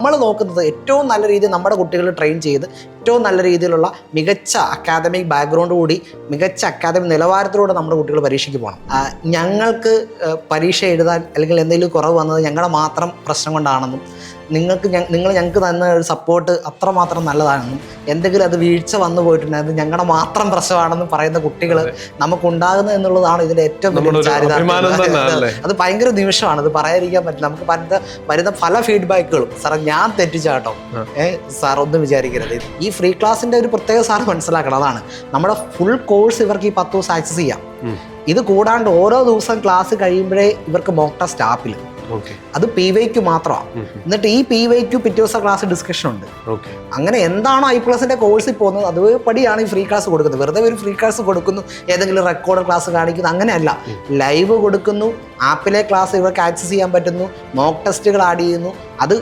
നമ്മൾ നോക്കുന്നത് ഏറ്റവും നല്ല രീതിയിൽ നമ്മുടെ കുട്ടികളെ ട്രെയിൻ ചെയ്ത് ഏറ്റവും നല്ല രീതിയിലുള്ള മികച്ച അക്കാദമിക് ബാക്ക്ഗ്രൗണ്ട് കൂടി മികച്ച അക്കാദമിക് നിലവാരത്തിലൂടെ നമ്മുടെ കുട്ടികൾ പരീക്ഷയ്ക്ക് പോകണം. ഞങ്ങൾക്ക് പരീക്ഷ എഴുതാൻ അല്ലെങ്കിൽ എന്തെങ്കിലും കുറവ് വന്നത് ഞങ്ങളുടെ മാത്രം പ്രശ്നം കൊണ്ടാണെന്നും നിങ്ങൾ ഞങ്ങൾക്ക് തന്ന ഒരു സപ്പോർട്ട് അത്രമാത്രം നല്ലതാണെന്നും എന്തെങ്കിലും അത് വീഴ്ച വന്നു പോയിട്ടുണ്ടെങ്കിൽ ഞങ്ങളുടെ മാത്രം പ്രശ്നമാണെന്നും പറയുന്ന കുട്ടികൾ നമുക്കുണ്ടാകുന്നത് എന്നുള്ളതാണ് ഇതിൻ്റെ ഏറ്റവും വലിയ ചാരിതാർത്ഥ്യം. അത് ഭയങ്കര നിമിഷമാണ്, അത് പറയാതിരിക്കാൻ പറ്റില്ല. നമുക്ക് വരുന്ന പല ഫീഡ്ബാക്കുകളും സാറേ ഞാൻ തെറ്റിച്ചാട്ടോ, സാർ ഒന്നും വിചാരിക്കരുത്. ഈ ഫ്രീ ക്ലാസ്സിൻ്റെ ഒരു പ്രത്യേക സാർ മനസ്സിലാക്കണം. അതാണ് നമ്മുടെ ഫുൾ കോഴ്സ് ഇവർക്ക് ഈ 10 ദിവസം ആക്സസ് ചെയ്യാം. ഇത് കൂടാണ്ട് ഓരോ ദിവസം ക്ലാസ് കഴിയുമ്പോഴേ ഇവർക്ക് മോക്ക് ടെസ്റ്റ് ആപ്പിൽ അത് PYQ മാത്രമാണ്. എന്നിട്ട് ഈ PYQ പിറ്റേ ദിവസം ക്ലാസ് ഡിസ്കഷൻ ഉണ്ട്. അങ്ങനെ എന്താണോ I+ന്റെ കോഴ്സിൽ പോകുന്നത് അതുപടിയാണ് ഈ ഫ്രീ ക്ലാസ് കൊടുക്കുന്നത്. വെറുതെ ഒരു ഫ്രീ ക്ലാസ് കൊടുക്കുന്നു, ഏതെങ്കിലും റെക്കോർഡ് ക്ലാസ് കാണിക്കുന്നു, അങ്ങനെയല്ല. ലൈവ് കൊടുക്കുന്നു, ആപ്പിലെ ക്ലാസ് ഇവർക്ക് ആക്സസ് ചെയ്യാൻ പറ്റുന്നു, മോക്ക് ടെസ്റ്റുകൾ ആഡ് ചെയ്യുന്നു. അത്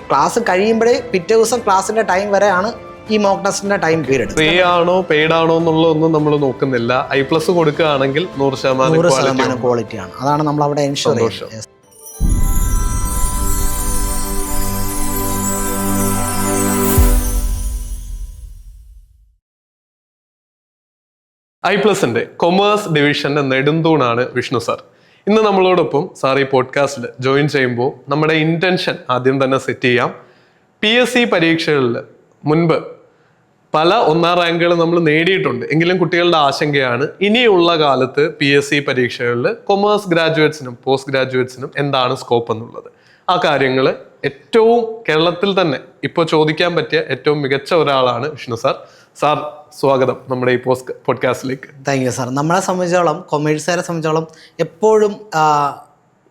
ക്ലാസ് കഴിയുമ്പോഴേ പിറ്റേ ദിവസം ക്ലാസ്സിന്റെ ടൈം വരെയാണ് ഈ മോക്ക് ടെസ്റ്റിന്റെ ടൈം പീരീഡ്. ഫ്രീ ആണോ പെയ്ഡ് ആണോ എന്നുള്ളതൊന്നും നമ്മൾ നോക്കുന്നില്ല. I+ കൊടുക്കുകയാണെങ്കിൽ 100% ക്വാളിറ്റിയാണ്. അതാണ് നമ്മൾ അവിടെ എൻഷുർ ചെയ്യുന്നത്. I+ന്റെ കൊമേഴ്സ് ഡിവിഷന്റെ നെടുന്തൂണാണ് വിഷ്ണു സാർ. ഇന്ന് നമ്മളോടൊപ്പം സാർ ഈ പോഡ്കാസ്റ്റിൽ ജോയിൻ ചെയ്യുമ്പോൾ നമ്മുടെ ഇന്റൻഷൻ ആദ്യം തന്നെ സെറ്റ് ചെയ്യാം. PSC പരീക്ഷകളിൽ മുൻപ് പല 1ാം റാങ്കുകൾ നമ്മൾ നേടിയിട്ടുണ്ട്. എങ്കിലും കുട്ടികളുടെ ആശങ്കയാണ് ഇനിയുള്ള കാലത്ത് PSC പരീക്ഷകളിൽ കൊമേഴ്സ് ഗ്രാജുവേറ്റ്സിനും പോസ്റ്റ് ഗ്രാജുവേറ്റ്സിനും എന്താണ് സ്കോപ്പ് എന്നുള്ളത്. ആ കാര്യങ്ങൾ ഏറ്റവും കേരളത്തിൽ തന്നെ ഇപ്പോൾ ചോദിക്കാൻ പറ്റിയ ഏറ്റവും മികച്ച ഒരാളാണ് വിഷ്ണു സാർ. സാർ സ്വാഗതം നമ്മുടെ ഈ പോഡ്കാസ്റ്റിലേക്ക്. Thank you sir. നമ്മളെ സംബന്ധിച്ചോളം കൊമേഴ്സുകാരെ സംബന്ധിച്ചോളം എപ്പോഴും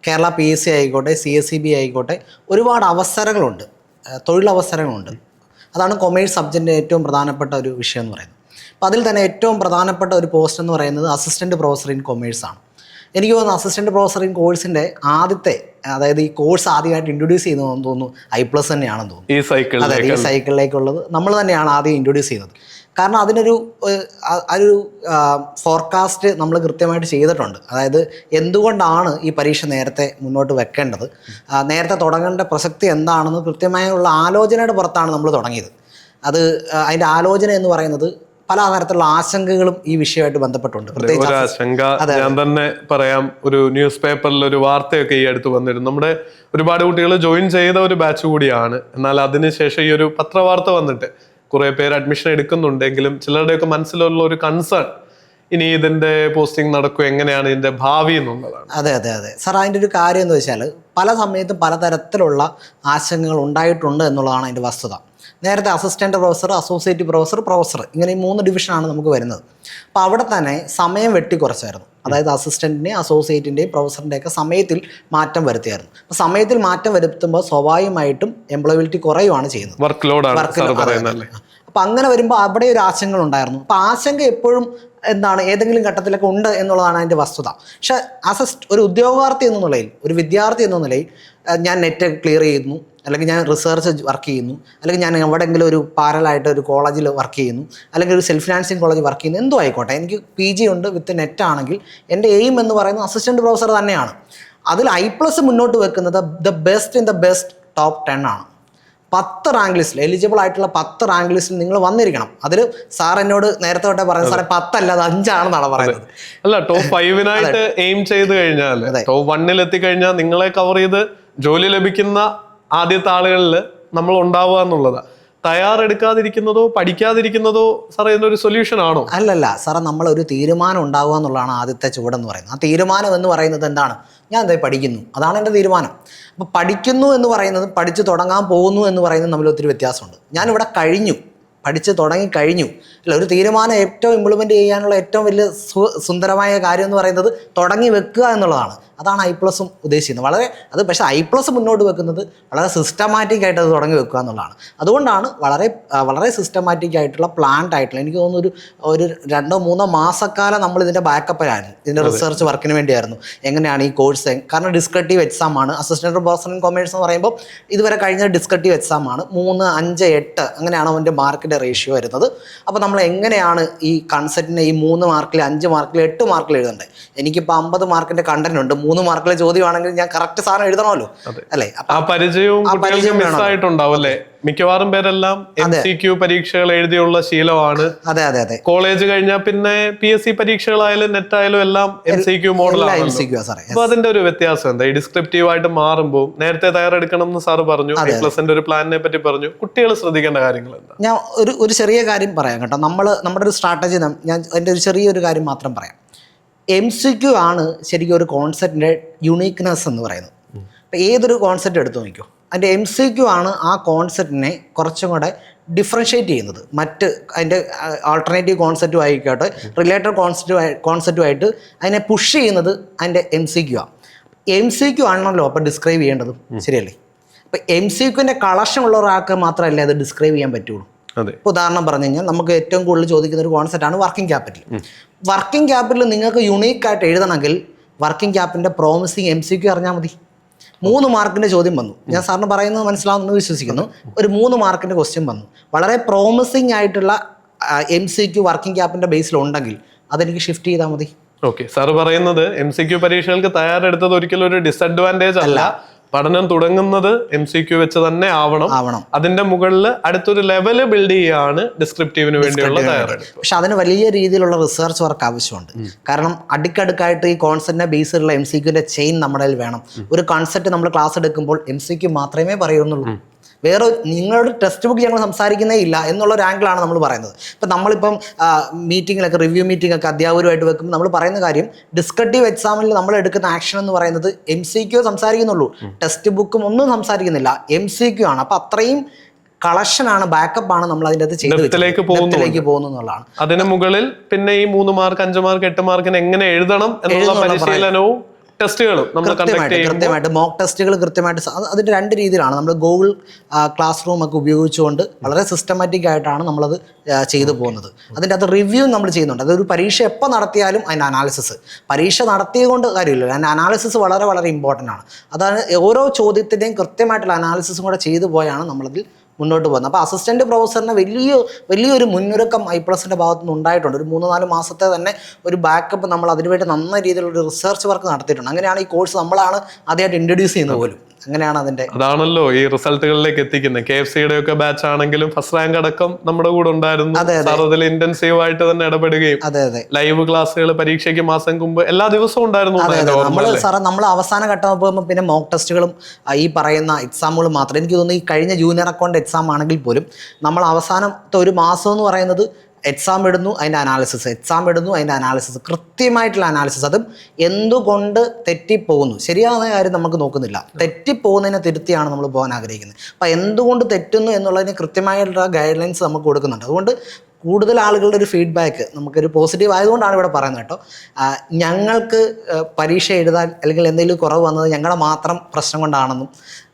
കേരള PSC ആയിക്കോട്ടെ CSEB ആയിക്കോട്ടെ ഒരുപാട് അവസരങ്ങളുണ്ട്, തൊഴിലവസരങ്ങളുണ്ട്. അതാണ് കൊമേഴ്സ് സബ്ജക്റ്റിൻ്റെ ഏറ്റവും പ്രധാനപ്പെട്ട ഒരു വിഷയം എന്ന് പറയുന്നത്. അപ്പോൾ അതിൽ തന്നെ ഏറ്റവും പ്രധാനപ്പെട്ട ഒരു പോസ്റ്റ് എന്ന് പറയുന്നത് അസിസ്റ്റൻറ്റ് പ്രൊഫസർ ഇൻ കൊമേഴ്സ് ആണ്. എനിക്ക് തോന്നുന്നു അസിസ്റ്റൻറ്റ് പ്രൊഫസർ ഇൻ കോഴ്സിൻ്റെ ആദ്യത്തെ, അതായത് ഈ കോഴ്സ് ആദ്യമായിട്ട് ഇൻട്രൊഡ്യൂസ് ചെയ്യുന്നതെന്ന് തോന്നുന്നു I+ തന്നെയാണെന്ന് തോന്നുന്നു. അതെ, ഈ സൈക്കിളിലേക്കുള്ളത് നമ്മൾ തന്നെയാണ് ആദ്യം ഇൻട്രൊഡ്യൂസ് ചെയ്യുന്നത്. കാരണം അതിനൊരു ഫോർകാസ്റ്റ് നമ്മൾ കൃത്യമായിട്ട് ചെയ്തിട്ടുണ്ട്. അതായത് എന്തുകൊണ്ടാണ് ഈ പരീക്ഷ നേരത്തെ മുന്നോട്ട് വെക്കേണ്ടത്, നേരത്തെ തുടങ്ങേണ്ട പ്രസക്തി എന്താണെന്ന് കൃത്യമായുള്ള ആലോചനയുടെ പുറത്താണ് നമ്മൾ തുടങ്ങിയത്. അതിൻ്റെ ആലോചന എന്ന് പറയുന്നത് പല തരത്തിലുള്ള ആശങ്കകളും ഈ വിഷയമായിട്ട് ബന്ധപ്പെട്ടുണ്ട്. ഒരു ആശങ്ക ഞാൻ തന്നെ പറയാം. ഒരു ന്യൂസ് പേപ്പറിൽ ഒരു വാർത്തയൊക്കെ ഈ അടുത്ത് വന്നിരുന്നു. നമ്മുടെ ഒരുപാട് കുട്ടികൾ ജോയിൻ ചെയ്ത ഒരു ബാച്ച് കൂടിയാണ്. എന്നാൽ അതിനുശേഷം ഈ ഒരു പത്രവാർത്ത വന്നിട്ട് കുറെ പേര് അഡ്മിഷൻ എടുക്കുന്നുണ്ടെങ്കിലും ചിലരുടെയൊക്കെ മനസ്സിലുള്ള ഒരു കൺസേൺ ഇനി ഇതിന്റെ പോസ്റ്റിംഗ് നടക്കും, എങ്ങനെയാണ് ഇതിന്റെ ഭാവി എന്നുള്ളതാണ്. അതെ സാർ, അതിൻ്റെ ഒരു കാര്യം എന്ന് വെച്ചാൽ പല സമയത്തും പലതരത്തിലുള്ള ആശങ്കകൾ ഉണ്ടായിട്ടുണ്ട് എന്നുള്ളതാണ് അതിൻ്റെ വസ്തുത. നേരത്തെ അസിസ്റ്റൻറ്റ് പ്രൊഫസർ, അസോസിയേറ്റ് പ്രൊഫസർ ഇങ്ങനെ ഈ 3 ഡിവിഷനാണ് നമുക്ക് വരുന്നത്. അപ്പോൾ അവിടെ തന്നെ സമയം വെട്ടിക്കുറച്ചായിരുന്നു. അതായത് അസിസ്റ്റൻറ്റിൻ്റെയും അസോസിയേറ്റിൻ്റെയും പ്രൊഫസറിൻ്റെയൊക്കെ സമയത്തിൽ മാറ്റം വരുത്തിയായിരുന്നു. അപ്പോൾ സമയത്തിൽ മാറ്റം വരുത്തുമ്പോൾ സ്വാഭാവികമായിട്ടും എംപ്ലോയബിലിറ്റി കുറയുകയാണ് ചെയ്യുന്നത്, വർക്ക് ലോഡ്. അപ്പോൾ അങ്ങനെ വരുമ്പോൾ അവിടെ ഒരു ആശങ്ക ഉണ്ടായിരുന്നു. അപ്പോൾ ആശങ്ക എപ്പോഴും എന്താണ് ഏതെങ്കിലും ഘട്ടത്തിലൊക്കെ ഉണ്ട് എന്നുള്ളതാണ് അതിൻ്റെ വസ്തുത. പക്ഷേ ഒരു ഉദ്യോഗാർത്ഥി എന്ന നിലയിൽ, ഒരു വിദ്യാർത്ഥി എന്ന നിലയിൽ ഞാൻ നെറ്റ് ക്ലിയർ ചെയ്യുന്നു, അല്ലെങ്കിൽ ഞാൻ റിസർച്ച് വർക്ക് ചെയ്യുന്നു, അല്ലെങ്കിൽ ഞാൻ എവിടെയെങ്കിലും ഒരു പാരലായിട്ട് ഒരു കോളേജിൽ വർക്ക് ചെയ്യുന്നു, അല്ലെങ്കിൽ ഒരു സെൽഫ് ഫിനാൻസിങ് കോളേജിൽ വർക്ക് ചെയ്യുന്നു, എന്തോ ആയിക്കോട്ടെ, എനിക്ക് PG ഉണ്ട് വിത്ത് നെറ്റ് ആണെങ്കിൽ എൻ്റെ എയിം എന്ന് പറയുന്നത് അസിസ്റ്റൻറ്റ് പ്രൊഫസർ തന്നെയാണ്. അതിൽ I+ മുന്നോട്ട് വെക്കുന്നത് the best in the best top 10 ആണ്. 10 റാങ്ക് ലിസ്റ്റിൽ എലിജിബിൾ ആയിട്ടുള്ള 10 റാങ്ക് ലിസ്റ്റിൽ നിങ്ങൾ വന്നിരിക്കണം. അതിൽ സാർ എന്നോട് നേരത്തെ തൊട്ടേ പറയുന്നത് സാറേ 10 അല്ല അത് 5 ആണെന്നാണ് പറയുന്നത്. അല്ല, ടോപ്പ് 5 എയിം ചെയ്ത് കഴിഞ്ഞാൽ, ടോപ്പ് 1 എത്തിക്കഴിഞ്ഞാൽ നിങ്ങളെ കവർ ചെയ്ത് ജോലി ലഭിക്കുന്ന ആദ്യത്തെ ആളുകളിൽ നമ്മൾ ഉണ്ടാവുക എന്നുള്ളതാണ്. തയ്യാറെടുക്കാതിരിക്കുന്നതോ പഠിക്കാതിരിക്കുന്നതോ സാറേ ഇതിനൊരു സൊല്യൂഷൻ ആണോ? അല്ലല്ല സാറേ, നമ്മളൊരു തീരുമാനം ഉണ്ടാവുക എന്നുള്ളതാണ് ആദ്യത്തെ ചുവടെന്ന് പറയുന്നത്. ആ തീരുമാനം എന്ന് പറയുന്നത് എന്താണ്? ഞാൻ എന്തായി പഠിക്കുന്നു, അതാണ് എൻ്റെ തീരുമാനം. അപ്പോൾ പഠിക്കുന്നു എന്ന് പറയുന്നത് പഠിച്ചു തുടങ്ങാൻ പോകുന്നു എന്ന് പറയുന്നത് തമ്മിൽ ഒത്തിരി വ്യത്യാസമുണ്ട്. ഞാനിവിടെ പഠിച്ച് തുടങ്ങി കഴിഞ്ഞു. അല്ല, ഒരു തീരുമാനം ഏറ്റവും ഇംപ്ലിമെൻറ്റ് ചെയ്യാനുള്ള ഏറ്റവും വലിയ സുന്ദരമായ കാര്യം എന്ന് പറയുന്നത് തുടങ്ങി വെക്കുക എന്നുള്ളതാണ്. അതാണ് I+ ഉദ്ദേശിക്കുന്നത്. പക്ഷേ I+ മുന്നോട്ട് വെക്കുന്നത് വളരെ സിസ്റ്റമാറ്റിക് ആയിട്ട് അത് തുടങ്ങി വെക്കുക എന്നുള്ളതാണ്. അതുകൊണ്ടാണ് വളരെ സിസ്റ്റമാറ്റിക് ആയിട്ടുള്ള പ്ലാൻഡ് ആയിട്ടുള്ള, എനിക്ക് തോന്നുന്നു ഒരു 2-3 മാസക്കാലം നമ്മൾ ഇതിൻ്റെ ബാക്കപ്പിലായിരുന്നു. ഇതിൻ്റെ റിസർച്ച് വർക്കിന് വേണ്ടിയായിരുന്നു. എങ്ങനെയാണ് ഈ കോഴ്സ്, കാരണം ഡിസ്ക്രിപ്റ്റീവ് എക്സാം ആണ്. അസിസ്റ്റൻറ്റ് പ്രൊഫസർ ഇൻ കൊമേഴ്സ് എന്ന് പറയുമ്പോൾ ഇതുവരെ കഴിഞ്ഞ ഡിസ്ക്രിപ്റ്റീവ് എക്സാം ആണ്. 3, 5, 8 അങ്ങനെയാണ് അവൻ്റെ മാർക്കിൻ്റെ റേഷ്യോ വരുന്നത്. അപ്പോൾ നമ്മൾ എങ്ങനെയാണ് ഈ കൺസെപ്റ്റിനെ ഈ 3 മാർക്കിൽ, 5 മാർക്കിൽ, 8 മാർക്കിൽ എഴുതേണ്ടത്? എനിക്കിപ്പോൾ 50 മാർക്കിൻ്റെ കണ്ടന്റ് ഉണ്ട്, 3 മാർക്കിലെ ചോദ്യമാണെങ്കിൽ ഞാൻ കറക്റ്റ് സാധനം എഴുതണമല്ലോ അല്ലേ? ആ പരിചയവും മിസ്സായിട്ടുണ്ടാവും അല്ലേ? മിക്കവാറും പേരെല്ലാം MCQ പരീക്ഷകൾ എഴുതിയുള്ള ശീലമാണ്. അതെ അതെ അതെ. കോളേജ് കഴിഞ്ഞാൽ പിന്നെ PSC പരീക്ഷകളായാലും നെറ്റ് ആയാലും എല്ലാം MCQ മോഡലാണ്. അപ്പൊ അതിന്റെ ഒരു വ്യത്യാസം എന്താ? ഈ ഡിസ്ക്രിപ്റ്റീവ് ആയിട്ട് മാറുമ്പോൾ നേരത്തെ തയ്യാറെടുക്കണം എന്ന് സാറ് പറഞ്ഞു, A+ന്റെ ഒരു പ്ലാനിനെ പറ്റി പറഞ്ഞു. കുട്ടികൾ ശ്രദ്ധിക്കേണ്ട കാര്യങ്ങൾ എന്താ? ഞാൻ ഒരു ചെറിയ കാര്യം പറയാം കേട്ടോ. നമ്മുടെ ഒരു സ്ട്രാറ്റജി ഞാൻ അതിൻ്റെ ഒരു ചെറിയൊരു കാര്യം മാത്രം പറയാം. MCQ ആണ് ശരിക്കും ഒരു കോൺസെപ്റ്റിൻ്റെ യുണീക്ക്നെസ് എന്ന് പറയുന്നത്. ഇപ്പം ഏതൊരു കോൺസെപ്റ്റ് എടുത്തു നോക്കിയോ, അതിൻ്റെ MCQ ആണ് ആ കോൺസെപ്റ്റിനെ കുറച്ചും കൂടെ ഡിഫറൻഷ്യേറ്റ് ചെയ്യുന്നത്. മറ്റ് അതിൻ്റെ ആൾട്ടർനേറ്റീവ് കോൺസെപ്റ്റും ആയിക്കോട്ടെ, റിലേറ്റഡ് കോൺസെപ്റ്റുമായിട്ട് അതിനെ പുഷ് ചെയ്യുന്നത് അതിൻ്റെ MCQ ആണ്. MCQ ആണല്ലോ അപ്പോൾ ഡിസ്ക്രൈബ് ചെയ്യേണ്ടത്, ശരിയല്ലേ? അപ്പം MCQൻ്റെ കളക്ഷൻ ഉള്ള ഒരാൾക്ക് മാത്രമല്ലേ അത് ഡിസ്ക്രൈബ് ചെയ്യാൻ പറ്റുള്ളൂ. ഇപ്പോൾ ഉദാഹരണം പറഞ്ഞു കഴിഞ്ഞാൽ നമുക്ക് ഏറ്റവും കൂടുതൽ ചോദിക്കുന്ന ഒരു കോൺസെപ്റ്റാണ് വർക്കിംഗ് ക്യാപിറ്റൽ. വർക്കിംഗ് ക്യാപിറ്റൽ നിങ്ങൾക്ക് യുണീക്കായിട്ട് എഴുതണമെങ്കിൽ വർക്കിംഗ് ക്യാപിറ്റലിൻ്റെ പ്രോമിസിങ് MCQ അറിഞ്ഞാൽ മതി. 3 മാർക്കിൻ്റെ ചോദ്യം വന്നു. ഞാൻ സാറിന് പറയുന്നത് മനസ്സിലാവുമെന്ന് വിശ്വസിക്കുന്നു. ഒരു 3 മാർക്കിൻ്റെ ക്വസ്റ്റ്യൻ വന്നു. വളരെ പ്രോമിസിങ് ആയിട്ടുള്ള MCQ വർക്കിംഗ് ക്യാപിറ്റലിൻ്റെ ബേസിലുണ്ടെങ്കിൽ അതെനിക്ക് ഷിഫ്റ്റ് ചെയ്താൽ മതി. ഓക്കെ, സാറ് പറയുന്നത് MCQ പരീക്ഷകൾക്ക് തയ്യാറെടുത്തത് ഒരിക്കലും ഒരു ഡിസഡ്വാൻറ്റേജ് അല്ല. പഠനം തുടങ്ങുന്നത് MCQ വെച്ച് തന്നെ ആവണം. അതിന്റെ മുകളിൽ അടുത്തൊരു ലെവല് ബിൽഡ് ചെയ്യാണ് ഡിസ്ക്രിപ്റ്റീവിന് വേണ്ടിയുള്ള തയ്യാറെടുപ്പ്. പക്ഷെ അതിന് വലിയ രീതിയിലുള്ള റിസർച്ച് വർക്ക് ആവശ്യമുണ്ട്. കാരണം അടുക്കടുക്കായിട്ട് ഈ കോൺസെപ്റ്റിനെ ബേസ് ചെയ്തുള്ള MCQന്റെ ചെയിൻ നമ്മുടെ കയ്യിൽ വേണം. ഒരു കോൺസെപ്റ്റ് നമ്മൾ ക്ലാസ് എടുക്കുമ്പോൾ MCQ മാത്രമേ പറയുന്നുള്ളൂ. വേറെ നിങ്ങളുടെ ടെക്സ്റ്റ് ബുക്ക് ഞങ്ങൾ സംസാരിക്കുന്നേ ഇല്ല എന്നുള്ള ഒരു ആംഗിളാണ് നമ്മൾ പറയുന്നത്. ഇപ്പം നമ്മളിപ്പം മീറ്റിങ്ങിലൊക്കെ റിവ്യൂ മീറ്റിംഗ് ഒക്കെ അധ്യാപകരുമായിട്ട് വെക്കുമ്പോൾ നമ്മൾ പറയുന്ന കാര്യം ഡിസ്ക്രിപ്റ്റീവ് എക്സാമിൽ നമ്മൾ എടുക്കുന്ന ആക്ഷൻ എന്ന് പറയുന്നത് MCQ സംസാരിക്കുന്നുള്ളൂ, ടെക്സ്റ്റ് ബുക്കും ഒന്നും സംസാരിക്കുന്നില്ല, MCQ ആണ്. അപ്പം അത്രയും കളക്ഷനാണ്, ബാക്കപ്പാണ് നമ്മൾ അതിൻ്റെ അകത്ത് ചെയ്തിലേക്ക് പോകുന്നു എന്നുള്ളതാണ്. അതിന് മുകളിൽ പിന്നെ ഈ 3 മാർക്ക് 5 മാർക്ക് 8 മാർക്കിന് എങ്ങനെ എഴുതണം എന്നുള്ള പരിശീലനവും ടെസ്റ്റുകളും കൃത്യമായിട്ട് മോക്ക് ടെസ്റ്റുകൾ കൃത്യമായിട്ട് അതിൻ്റെ 2 രീതിയിലാണ്. നമ്മൾ ഗൂഗിൾ ക്ലാസ് റൂം ഒക്കെ ഉപയോഗിച്ചുകൊണ്ട് വളരെ സിസ്റ്റമാറ്റിക് ആയിട്ടാണ് നമ്മളത് ചെയ്തു പോകുന്നത്. അതിൻ്റെ അത് റിവ്യൂ നമ്മൾ ചെയ്യുന്നുണ്ട്. അതൊരു പരീക്ഷ എപ്പോൾ നടത്തിയാലും അതിൻ്റെ അനാലിസിസ്, പരീക്ഷ നടത്തിയതുകൊണ്ട് കാര്യമില്ല, അതിൻ്റെ അനാലിസിസ് വളരെ വളരെ ഇമ്പോർട്ടൻ്റ് ആണ്. അതാണ് ഓരോ ചോദ്യത്തിൻ്റെയും കൃത്യമായിട്ടുള്ള അനാലിസിസും കൂടെ ചെയ്തു പോയാണ് നമ്മളതിൽ മുന്നോട്ട് പോകുന്നത്. അപ്പോൾ അസിസ്റ്റൻറ്റ് പ്രൊഫസറിന് വലിയൊരു മുന്നൊരുക്കം I+ൻ്റെ ഭാഗത്തുനിന്ന് ഉണ്ടായിട്ടുണ്ട്. ഒരു 3-4 മാസത്തെ തന്നെ ഒരു ബാക്കപ്പ് നമ്മൾ അതിനുവേണ്ടി നന്ന രീതിയിലുള്ള റിസർച്ച് വർക്ക് നടത്തിയിട്ടുണ്ട്. അങ്ങനെയാണ് ഈ കോഴ്സ് നമ്മളാണ് ആദ്യമായിട്ട് ഇൻട്രൊഡ്യൂസ് ചെയ്യുന്നത് പോലും. അങ്ങനെയാണ് അതാണല്ലോ ഈ റിസൾട്ടുകളിലേക്ക് എത്തിക്കുന്നത്. KFCയുടെ ഒക്കെ ബാച്ച് ആണെങ്കിലും ഫസ്റ്റ് റാങ്ക് അടക്കം നമ്മുടെ കൂടെ ഉണ്ടായിരുന്നു. അതിൽ ഇന്റൻസീവ് ആയിട്ട് തന്നെ ഇടപെടുകയും ലൈവ് ക്ലാസ്സുകൾ പരീക്ഷയ്ക്ക് മാസം മുമ്പ് എല്ലാ ദിവസവും ഉണ്ടായിരുന്നു. നമ്മൾ അവസാന ഘട്ടം പോകുമ്പോൾ പിന്നെ മോക്ക് ടെസ്റ്റുകളും ഈ പറയുന്ന എക്സാമുകളും മാത്രം. എനിക്ക് തോന്നുന്നു ഈ കഴിഞ്ഞ ജൂനിയർ അക്കൗണ്ട് എക്സാം ആണെങ്കിൽ പോലും നമ്മൾ അവസാനത്തെ ഒരു മാസം എന്ന് പറയുന്നത് എക്സാം ഇടുന്നു, അതിൻ്റെ അനാലിസിസ് കൃത്യമായിട്ടുള്ള അനാലിസിസ്. അതും എന്തുകൊണ്ട് തെറ്റിപ്പോകുന്നു, ശരിയാവുന്ന കാര്യം നമുക്ക് നോക്കുന്നില്ല, തെറ്റിപ്പോകുന്നതിനെ തിരുത്തിയാണ് നമ്മൾ പോകാൻ ആഗ്രഹിക്കുന്നത്. അപ്പോൾ എന്തുകൊണ്ട് തെറ്റുന്നു എന്നുള്ളതിന് കൃത്യമായിട്ടുള്ള ഗൈഡ് ലൈൻസ് നമുക്ക് കൊടുക്കുന്നുണ്ട്. അതുകൊണ്ട് കൂടുതൽ ആളുകളുടെ ഒരു ഫീഡ്ബാക്ക് നമുക്കൊരു പോസിറ്റീവ് ആയതുകൊണ്ടാണ് ഇവിടെ പറയുന്നത് കേട്ടോ. ഞങ്ങൾക്ക് പരീക്ഷ എഴുതാൻ അല്ലെങ്കിൽ എന്തെങ്കിലും കുറവ് വന്നത് ഞങ്ങളുടെ മാത്രം പ്രശ്നം കൊണ്ടാണെന്നും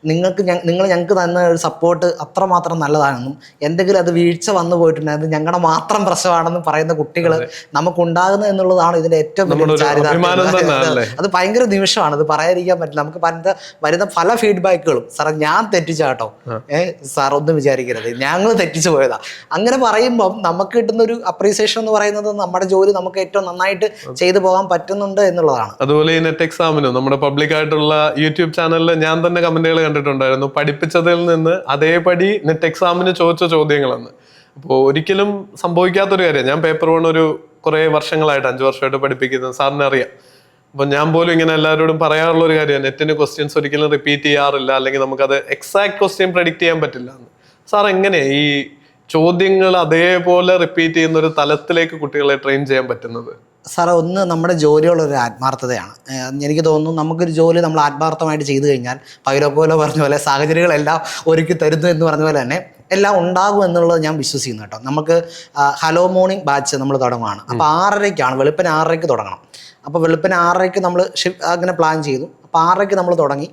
നിങ്ങൾ ഞങ്ങൾക്ക് തന്ന ഒരു സപ്പോർട്ട് അത്രമാത്രം നല്ലതാണെന്നും എന്തെങ്കിലും അത് വീഴ്ച വന്നു പോയിട്ടുണ്ടെങ്കിൽ അത് ഞങ്ങളുടെ മാത്രം പ്രശ്നമാണെന്നും പറയുന്ന കുട്ടികൾ നമുക്കുണ്ടാകുന്നത് എന്നുള്ളതാണ് ഇതിൻ്റെ ഏറ്റവും വലിയ ചാരിതാർത്ഥ്യം. അത് ഭയങ്കര നിമിഷമാണ്, അത് പറയാതിരിക്കാൻ പറ്റില്ല. നമുക്ക് വരുന്ന പല ഫീഡ്ബാക്കുകളും സാറേ ഞാൻ തെറ്റിച്ചാട്ടോ, സാർ ഒന്നും വിചാരിക്കരുത് ഞങ്ങൾ തെറ്റിച്ചു പോയതാ, അങ്ങനെ പറയുമ്പം നമുക്ക് കിട്ടുന്ന ഒരു അപ്രീസിയേഷൻ എന്ന് പറയുന്നത് നമ്മുടെ ജോലി നമുക്ക് ഏറ്റവും നന്നായിട്ട് ചെയ്തു പോകാൻ പറ്റുന്നുണ്ട് എന്നുള്ളതാണ്. അതുപോലെ ഈ നെറ്റ് എക്സാമിനും നമ്മുടെ പബ്ലിക് ആയിട്ടുള്ള യൂട്യൂബ് ചാനലിൽ ഞാൻ തന്നെ കമന്റുകൾ കണ്ടിട്ടുണ്ടായിരുന്നു, പഠിപ്പിച്ചതിൽ നിന്ന് അതേപടി നെറ്റ് എക്സാമിന് ചോദിച്ച ചോദ്യങ്ങളെന്ന്. അപ്പോൾ ഒരിക്കലും സംഭവിക്കാത്തൊരു കാര്യം. ഞാൻ പേപ്പർ 1 ഒരു കുറേ വർഷങ്ങളായിട്ട് 5 വർഷമായിട്ട് പഠിപ്പിക്കുന്നത് സാറിന് അറിയാം. അപ്പം ഞാൻ പോലും ഇങ്ങനെ എല്ലാവരോടും പറയാറുള്ള ഒരു കാര്യമാണ്, നെറ്റിന് ക്വസ്റ്റ്യൻസ് ഒരിക്കലും റിപ്പീറ്റ് ചെയ്യാറില്ല, അല്ലെങ്കിൽ നമുക്കത് എക്സാക്ട് ക്വസ്റ്റ്യൻ പ്രെഡിക്റ്റ് ചെയ്യാൻ പറ്റില്ല എന്ന്. സാർ എങ്ങനെയാണ് ഈ ചോദ്യങ്ങൾ അതേപോലെ റിപ്പീറ്റ് ചെയ്യുന്ന ഒരു തലത്തിലേക്ക് കുട്ടികളെ ട്രെയിൻ ചെയ്യാൻ പറ്റുന്നത്? സാറേ, ഒന്ന് നമ്മുടെ ജോലിയുള്ളൊരു ആത്മാർത്ഥതയാണ്. എനിക്ക് തോന്നുന്നു നമുക്കൊരു ജോലി നമ്മൾ ആത്മാർത്ഥമായിട്ട് ചെയ്തു കഴിഞ്ഞാൽ പൈലോക്കോലോ പറഞ്ഞ പോലെ സാഹചര്യങ്ങളെല്ലാം ഒരുക്കി തരുന്നു എന്ന് പറഞ്ഞ പോലെ തന്നെ എല്ലാം ഉണ്ടാകും എന്നുള്ളത് ഞാൻ വിശ്വസിക്കുന്നു കേട്ടോ. നമുക്ക് ഹലോ മോർണിംഗ് ബാച്ച് നമ്മൾ തുടങ്ങുകയാണ്. അപ്പോൾ 6:30 വെളുപ്പിന് 6:30 തുടങ്ങണം. അപ്പോൾ വെളുപ്പിന് 6:30 നമ്മൾ അങ്ങനെ പ്ലാൻ ചെയ്തു. അപ്പോൾ 6:30 നമ്മൾ തുടങ്ങി.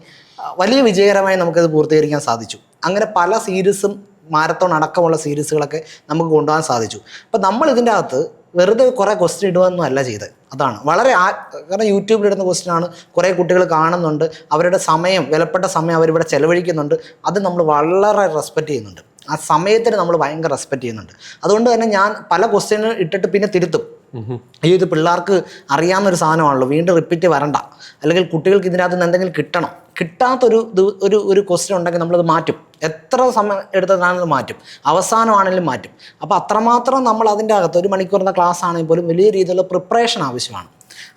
വലിയ വിജയകരമായി നമുക്കത് പൂർത്തീകരിക്കാൻ സാധിച്ചു. അങ്ങനെ പല സീരീസും മാരത്തോൺ അടക്കമുള്ള സീരീസുകളൊക്കെ നമുക്ക് കൊണ്ടുപോകാൻ സാധിച്ചു. അപ്പോൾ നമ്മൾ ഇതിൻ്റെ അകത്ത് വെറുതെ കുറേ ക്വസ്റ്റ്യൻ ഇടുകയൊന്നും അല്ല ചെയ്തത്. അതാണ് വളരെ കാരണം യൂട്യൂബിലിടുന്ന ക്വസ്റ്റ്യനാണ്, കുറേ കുട്ടികൾ കാണുന്നുണ്ട്, അവരുടെ സമയം, വിലപ്പെട്ട സമയം അവരിവിടെ ചെലവഴിക്കുന്നുണ്ട്. അത് നമ്മൾ വളരെ റെസ്പെക്റ്റ് ചെയ്യുന്നുണ്ട്. ആ സമയത്തിന് നമ്മൾ ഭയങ്കര റെസ്പെക്റ്റ് ചെയ്യുന്നുണ്ട്. അതുകൊണ്ട് തന്നെ ഞാൻ പല ക്വസ്റ്റ്യനും ഇട്ടിട്ട് പിന്നെ തിരുത്തും. ഇത് പിള്ളേർക്ക് അറിയാവുന്നൊരു സാധനമാണല്ലോ, വീണ്ടും റിപ്പീറ്റ് വരണ്ട, അല്ലെങ്കിൽ കുട്ടികൾക്ക് ഇതിനകത്ത് നിന്ന് എന്തെങ്കിലും കിട്ടണം, കിട്ടാത്തൊരു ഒരു ക്വസ്റ്റ്യൻ ഉണ്ടെങ്കിൽ നമ്മളത് മാറ്റും, എത്ര സമയം എടുത്തതാണെങ്കിലും മാറ്റും, അവസാനമാണെങ്കിലും മാറ്റും. അപ്പോൾ അത്രമാത്രം നമ്മൾ അതിൻ്റെ അകത്ത് 1 മണിക്കൂറിൻ്റെ ക്ലാസ് ആണെങ്കിൽ പോലും വലിയ രീതിയിലുള്ള പ്രിപ്പറേഷൻ ആവശ്യമാണ്.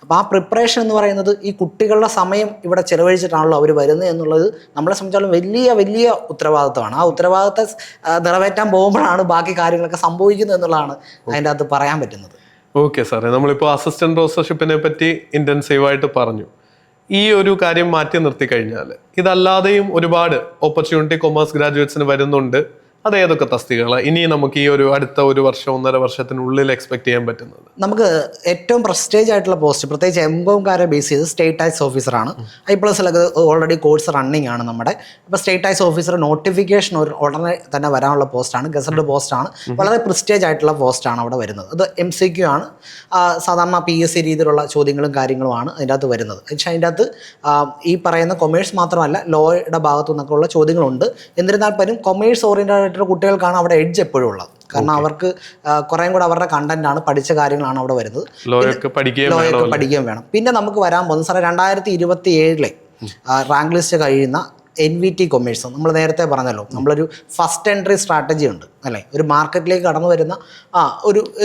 അപ്പോൾ ആ പ്രിപ്പറേഷൻ എന്ന് പറയുന്നത് ഈ കുട്ടികളുടെ സമയം ഇവിടെ ചിലവഴിച്ചിട്ടാണല്ലോ അവർ വരുന്നത് എന്നുള്ളത് നമ്മളെ സംബന്ധിച്ചാലും വലിയ ഉത്തരവാദിത്തമാണ്. ആ ഉത്തരവാദിത്തം നിറവേറ്റാൻ പോകുമ്പോഴാണ് ബാക്കി കാര്യങ്ങളൊക്കെ സംഭവിക്കുന്നത് എന്നുള്ളതാണ് അതിൻ്റെ അകത്ത് പറയാൻ പറ്റുന്നത്. ഓക്കെ സാറേ, നമ്മളിപ്പോൾ അസിസ്റ്റന്റ് പ്രൊഫസർഷിപ്പിനെ പറ്റി ഇൻറ്റൻസീവായിട്ട് പറഞ്ഞു. ഈ ഒരു കാര്യം മാറ്റി നിർത്തി കഴിഞ്ഞാൽ ഇതല്ലാതെയും ഒരുപാട് ഓപ്പർച്യൂണിറ്റി കൊമേഴ്സ് ഗ്രാജുവേറ്റ്സിന് വരുന്നുണ്ട്. അത് ഏതൊക്കെ തസ്തികകളാണ് ഇനി നമുക്ക് ഈ ഒരു അടുത്ത 1 വർഷം 1.5 വർഷത്തിനുള്ളിൽ എക്സ്പെക്ട് ചെയ്യാൻ പറ്റുന്നത്? നമുക്ക് ഏറ്റവും പ്രസ്റ്റേജ് ആയിട്ടുള്ള പോസ്റ്റ്, പ്രത്യേകിച്ച് എംകോംകാരെ ബേസ് ചെയ്ത് സ്റ്റേറ്റ് ടാക്സ് ഓഫീസറാണ്. I+ലൊക്കെ ഓൾറെഡി കോഴ്സ് റണ്ണിങ് ആണ് നമ്മുടെ. അപ്പോൾ സ്റ്റേറ്റ് ടാക്സ് ഓഫീസർ നോട്ടിഫിക്കേഷൻ ഉടനെ തന്നെ വരാനുള്ള പോസ്റ്റാണ്, ഗസറ്റഡ് പോസ്റ്റാണ്, വളരെ പ്രസ്റ്റേജ് ആയിട്ടുള്ള പോസ്റ്റാണ് അവിടെ വരുന്നത്. അത് MCQ ആണ്, സാധാരണ PSC രീതിയിലുള്ള ചോദ്യങ്ങളും കാര്യങ്ങളുമാണ് അതിൻ്റെ അകത്ത് വരുന്നത്. പക്ഷേ അതിൻ്റെ അകത്ത് ഈ പറയുന്ന കൊമേഴ്സ് മാത്രമല്ല, ലോയുടെ ഭാഗത്തു നിന്നൊക്കെ ഉള്ള ചോദ്യങ്ങളുണ്ട്. എന്നിരുന്നാൽ പോലും കൊമേഴ്സ് ഓറിയൻറ്റഡ് ആയിട്ടുള്ള കുട്ടികൾക്കാണ് അവിടെ എഡ്ജ് എപ്പോഴും ഉള്ളത്. കാരണം അവർക്ക് കുറേയും കൂടെ അവരുടെ കണ്ടന്റാണ്, പഠിച്ച കാര്യങ്ങളാണ് അവിടെ വരുന്നത്. ലോയൊക്കെ പഠിക്കുകയും വേണം. പിന്നെ നമുക്ക് വരാൻ പോകുന്നത് സാറേ 2027 റാങ്ക് ലിസ്റ്റ് കഴിയുന്ന NVT കൊമേഴ്സ്. നമ്മൾ നേരത്തെ പറഞ്ഞല്ലോ, നമ്മളൊരു ഫസ്റ്റ് എൻട്രി സ്ട്രാറ്റജി ഉണ്ട് അല്ലേ, ഒരു മാർക്കറ്റിലേക്ക് കടന്നു വരുന്ന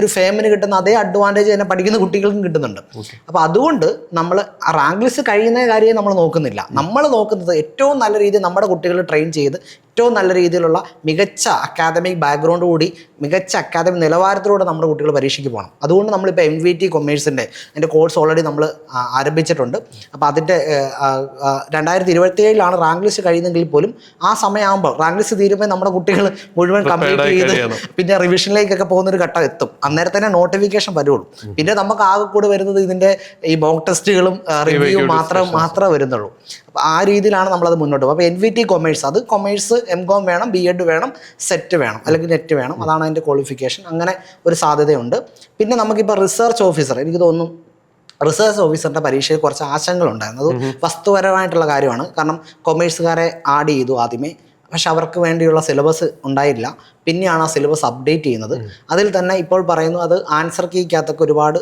ഒരു ഫേമിന് കിട്ടുന്ന അതേ അഡ്വാൻറ്റേജ് തന്നെ പഠിക്കുന്ന കുട്ടികൾക്കും കിട്ടുന്നുണ്ട്. അപ്പോൾ അതുകൊണ്ട് നമ്മൾ റാങ്ക് ലിസ്റ്റ് കഴിയുന്ന കാര്യം നമ്മൾ നോക്കുന്നില്ല. നമ്മൾ നോക്കുന്നത് ഏറ്റവും നല്ല രീതിയിൽ നമ്മുടെ കുട്ടികൾ ട്രെയിൻ ചെയ്ത് ഏറ്റവും നല്ല രീതിയിലുള്ള മികച്ച അക്കാദമിക് ബാക്ക്ഗ്രൗണ്ട് കൂടി മികച്ച അക്കാദമിക് നിലവാരത്തിലൂടെ നമ്മുടെ കുട്ടികൾ പരീക്ഷയ്ക്ക് പോകണം. അതുകൊണ്ട് നമ്മളിപ്പോൾ MVT കൊമേഴ്സിൻ്റെ അതിൻ്റെ കോഴ്സ് ഓൾറെഡി നമ്മൾ ആരംഭിച്ചിട്ടുണ്ട്. അപ്പോൾ അതിൻ്റെ 2027 റാങ്ക് ലിസ്റ്റ് കഴിയുന്നെങ്കിൽ പോലും ആ സമയമാകുമ്പോൾ റാങ്ക് ലിസ്റ്റ് തീരുമ്പോൾ നമ്മുടെ കുട്ടികൾ മുഴുവൻ കംപ്ലീറ്റ് ചെയ്ത് പിന്നെ റിവിഷനിലേക്കൊക്കെ പോകുന്നൊരു ഘട്ടം എത്തും. അന്നേരം തന്നെ നോട്ടിഫിക്കേഷൻ വരുള്ളൂ. പിന്നെ നമുക്ക് ആകെ കൂടെ വരുന്നത് ഇതിൻ്റെ ഈ മോക്ക് ടെസ്റ്റുകളും റിവ്യൂ മാത്രമേ വരുന്നുള്ളൂ. അപ്പോൾ ആ രീതിയിലാണ് നമ്മളത് മുന്നോട്ട് പോകും. അപ്പോൾ NVT കൊമേഴ്സ്, അത് കൊമേഴ്സ് MCOM വേണം, B.Ed വേണം, സെറ്റ് വേണം, അല്ലെങ്കിൽ നെറ്റ് വേണം, അതാണ് അതിൻ്റെ ക്വാളിഫിക്കേഷൻ. അങ്ങനെ ഒരു സാധ്യതയുണ്ട്. പിന്നെ നമുക്കിപ്പോൾ റിസർച്ച് ഓഫീസർ, എനിക്ക് തോന്നുന്നു റിസർച്ച് ഓഫീസറിൻ്റെ പരീക്ഷയിൽ കുറച്ച് ആശങ്കകളുണ്ടായിരുന്നു. അത് വസ്തുപരമായിട്ടുള്ള കാര്യമാണ്. കാരണം കൊമേഴ്സുകാരെ ആഡ് ചെയ്തു ആദ്യമേ, പക്ഷെ അവർക്ക് വേണ്ടിയുള്ള സിലബസ് ഉണ്ടായില്ല. പിന്നെയാണ് ആ സിലബസ് അപ്ഡേറ്റ് ചെയ്യുന്നത്. അതിൽ തന്നെ ഇപ്പോൾ പറയുന്നു അത് ആൻസർ കീക്കകത്തൊക്കെ ഒരുപാട്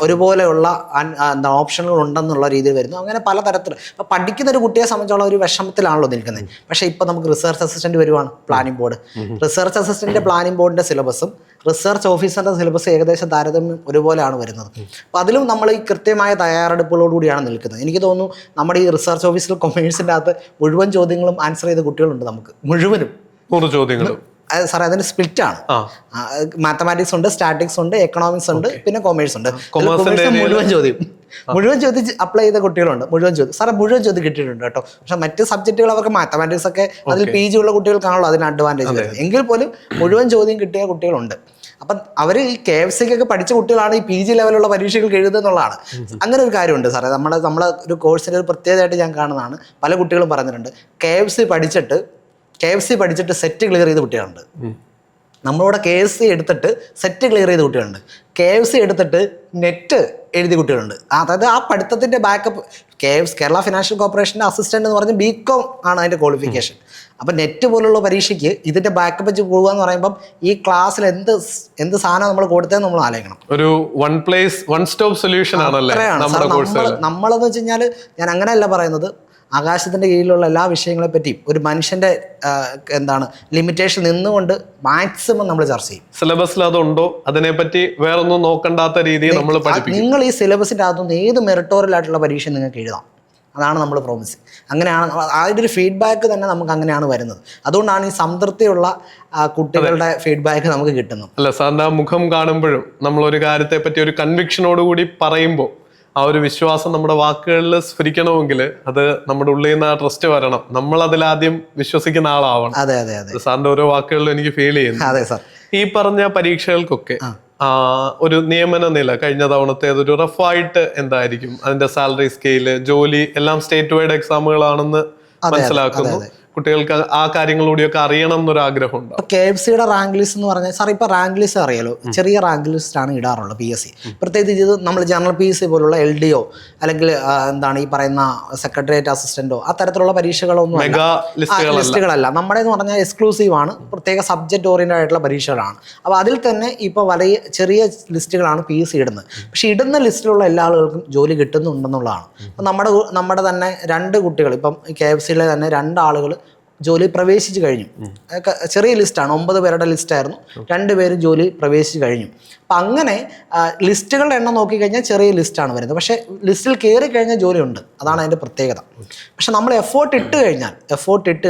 ഒരുപോലെയുള്ള ഓപ്ഷനുകൾ ഉണ്ടെന്നുള്ള രീതിയിൽ വരുന്നു. അങ്ങനെ പലതരത്തിൽ ഇപ്പോൾ പഠിക്കുന്ന ഒരു കുട്ടിയെ സംബന്ധിച്ചുള്ള ഒരു വിഷമത്തിലാണല്ലോ നിൽക്കുന്നത്. പക്ഷേ ഇപ്പോൾ നമുക്ക് റിസർച്ച് അസിസ്റ്റന്റ് വരുവാണ്, planning board. Research assistant planning ബോർഡിൻ്റെ സിലബസും റിസർച്ച് ഓഫീസറിൻ്റെ സിലബസ് ഏകദേശം താരതമ്യം ഒരുപോലെയാണ് വരുന്നത്. അപ്പോൾ അതിലും നമ്മൾ ഈ കൃത്യമായ തയ്യാറെടുപ്പുകളോടുകൂടിയാണ് നിൽക്കുന്നത്. എനിക്ക് തോന്നുന്നു നമ്മുടെ ഈ റിസർച്ച് ഓഫീസിൽ കൊമേഴ്സിൻ്റെ അകത്ത് മുഴുവൻ ചോദ്യങ്ങളും ആൻസർ ചെയ്ത കുട്ടികളുണ്ട്. നമുക്ക് മുഴുവനും 100 ചോദ്യങ്ങളും സാറേ അതിന് സ്പ്ലിറ്റ് ആണ്. മാത്തമാറ്റിക്സ് ഉണ്ട്, സ്റ്റാറ്റിക്സ് ഉണ്ട്, എക്കണോമിക്സ് ഉണ്ട്, പിന്നെ കൊമേഴ്സ് ഉണ്ട്. മുഴുവൻ ചോദ്യം അപ്ലൈ ചെയ്ത കുട്ടികളുണ്ട്. മുഴുവൻ ചോദ്യം കിട്ടിയിട്ടുണ്ട് കേട്ടോ. പക്ഷെ മറ്റ് സബ്ജക്റ്റുകൾ അവർക്ക് മാത്തമാറ്റിക്സ് ഒക്കെ അതിൽ PG ഉള്ള കുട്ടികൾക്കാണല്ലോ അതിന് അഡ്വാൻറ്റേജ് വരുന്നത്. എങ്കിൽ പോലും മുഴുവൻ ചോദ്യം കിട്ടിയ കുട്ടികളുണ്ട്. അപ്പം അവർ ഈ KFCക്കൊക്കെ പഠിച്ച കുട്ടികളാണ് ഈ PG ലെവലുള്ള പരീക്ഷകൾക്ക് എഴുതുക എന്നുള്ളതാണ്. അങ്ങനെ ഒരു കാര്യമുണ്ട് സാറേ. നമ്മളെ ഒരു കോഴ്സിൻ്റെ ഒരു പ്രത്യേകതയായിട്ട് ഞാൻ കാണുന്നതാണ്. പല കുട്ടികളും പറഞ്ഞിട്ടുണ്ട് KFC പഠിച്ചിട്ട് സെറ്റ് ക്ലിയർ ചെയ്ത കുട്ടികളുണ്ട്. നമ്മളിവിടെ KSC എടുത്തിട്ട് സെറ്റ് ക്ലിയർ ചെയ്ത കുട്ടികളുണ്ട്. KFC എടുത്തിട്ട് നെറ്റ് എഴുതിയ കുട്ടികളുണ്ട്. അതായത് ആ പഠിത്തത്തിൻ്റെ ബാക്കപ്പ് കേരള ഫിനാൻഷ്യൽ കോർപ്പറേഷൻ്റെ അസിസ്റ്റൻ്റ് എന്ന് പറഞ്ഞ് BCom ആണ് അതിൻ്റെ ക്വാളിഫിക്കേഷൻ. അപ്പം നെറ്റ് പോലുള്ള പരീക്ഷയ്ക്ക് ഇതിൻ്റെ ബാക്കപ്പ് വെച്ച് പോകുക എന്ന് പറയുമ്പം ഈ ക്ലാസ്സിൽ എന്ത് സാധനം നമ്മൾ കൊടുത്തതെന്ന് നമ്മൾ ആലോചിക്കണം. ഒരു വൺ സ്റ്റോപ്പ് സൊല്യൂഷൻ ആണല്ലേ നമ്മളെന്ന് വെച്ച് കഴിഞ്ഞാൽ, ഞാൻ അങ്ങനെയല്ല പറയുന്നത്, ആകാശത്തിൻ്റെ കീഴിലുള്ള എല്ലാ വിഷയങ്ങളെ പറ്റിയും ഒരു മനുഷ്യൻ്റെ ലിമിറ്റേഷൻ നിന്നുകൊണ്ട് മാക്സിമം നമ്മൾ ചർച്ച ചെയ്യും. സിലബസിൽ അതുണ്ടോ അതിനെപ്പറ്റി വേറൊന്നും നോക്കണ്ടാത്ത രീതിയിൽ നമ്മൾ പഠിപ്പിക്കും. നിങ്ങൾ ഈ സിലബസിൻ്റെ അകത്തുനിന്ന് ഏത് മെറിറ്റോറിയൽ ആയിട്ടുള്ള പരീക്ഷ നിങ്ങൾക്ക് എഴുതാം. അതാണ് നമ്മൾ പ്രോമിസ്. അങ്ങനെയാണ് അതിൻ്റെ ഒരു ഫീഡ്ബാക്ക് തന്നെ നമുക്ക് അങ്ങനെയാണ് വരുന്നത്. അതുകൊണ്ടാണ് ഈ സംതൃപ്തിയുള്ള കുട്ടികളുടെ ഫീഡ്ബാക്ക് നമുക്ക് കിട്ടുന്നത്. അല്ല സാറിൻ്റെ ആ മുഖം കാണുമ്പോഴും നമ്മളൊരു കാര്യത്തെ പറ്റി ഒരു കൺവിക്ഷനോടുകൂടി പറയുമ്പോൾ ആ ഒരു വിശ്വാസം നമ്മുടെ വാക്കുകളിൽ സ്ഫുരിക്കണമെങ്കിൽ അത് നമ്മുടെ ഉള്ളിൽ നിന്ന് ആ ട്രസ്റ്റ് വരണം. നമ്മൾ അതിലാദ്യം വിശ്വസിക്കുന്ന ആളാവണം. അതെ. സാറിന്റെ ഓരോ വാക്കുകളിലും എനിക്ക് ഫീൽ ചെയ്യുന്നു. അതെ സാർ. ഈ പറഞ്ഞ പരീക്ഷകൾക്കൊക്കെ ഒരു നിയമന നില കഴിഞ്ഞ തവണത്തെ അതൊരു റഫായിട്ട് എന്തായിരിക്കും അതിന്റെ സാലറി സ്കെയില്, ജോലി എല്ലാം സ്റ്റേറ്റ് വൈഡ് എക്സാമുകളാണെന്ന് മനസ്സിലാക്കുന്നു. കുട്ടികൾക്ക് ആ കാര്യങ്ങളൂടെയൊക്കെ അറിയണം എന്നൊരു ആഗ്രഹം ഉണ്ടാവും. ഇപ്പോൾ KFC റാങ്ക് ലിസ്റ്റ് എന്ന് പറഞ്ഞാൽ സാർ ഇപ്പോൾ റാങ്ക് ലിസ്റ്റ് അറിയാലോ, ചെറിയ റാങ്ക് ലിസ്റ്റാണ് ഇടാറുള്ളത് PSC. പ്രത്യേകിച്ച് ഇത് നമ്മൾ ജനറൽ PSC പോലുള്ള LDO അല്ലെങ്കിൽ എന്താണ് ഈ പറയുന്ന സെക്രട്ടേറിയറ്റ് അസിസ്റ്റന്റോ അത്തരത്തിലുള്ള പരീക്ഷകളൊന്നും ലിസ്റ്റുകളല്ല. നമ്മുടെ എന്ന് പറഞ്ഞാൽ എക്സ്ക്ലൂസീവ് ആണ്, പ്രത്യേക സബ്ജക്ട് ഓറിയന്റഡ് ആയിട്ടുള്ള പരീക്ഷകളാണ്. അപ്പോൾ അതിൽ തന്നെ ഇപ്പോൾ വലിയ ചെറിയ ലിസ്റ്റുകളാണ് PSC ഇടുന്നത്. പക്ഷെ ഇടുന്ന ലിസ്റ്റിലുള്ള എല്ലാ ആളുകൾക്കും ജോലി കിട്ടുന്നുണ്ടെന്നുള്ളതാണ്. അപ്പം നമ്മുടെ തന്നെ 2 കുട്ടികൾ ഇപ്പം KFCയിലെ തന്നെ 2 ആളുകൾ ജോലി പ്രവേശിച്ച് കഴിഞ്ഞു. ചെറിയ ലിസ്റ്റാണ്, 9 പേരുടെ ലിസ്റ്റായിരുന്നു. 2 പേര് ജോലി പ്രവേശിച്ച് കഴിഞ്ഞു. അപ്പം അങ്ങനെ ലിസ്റ്റുകളുടെ എണ്ണം നോക്കിക്കഴിഞ്ഞാൽ ചെറിയ ലിസ്റ്റാണ് വരുന്നത്. പക്ഷേ ലിസ്റ്റിൽ കയറി കഴിഞ്ഞാൽ ജോലിയുണ്ട്, അതാണ് അതിൻ്റെ പ്രത്യേകത. പക്ഷെ നമ്മൾ എഫേർട്ട് ഇട്ട്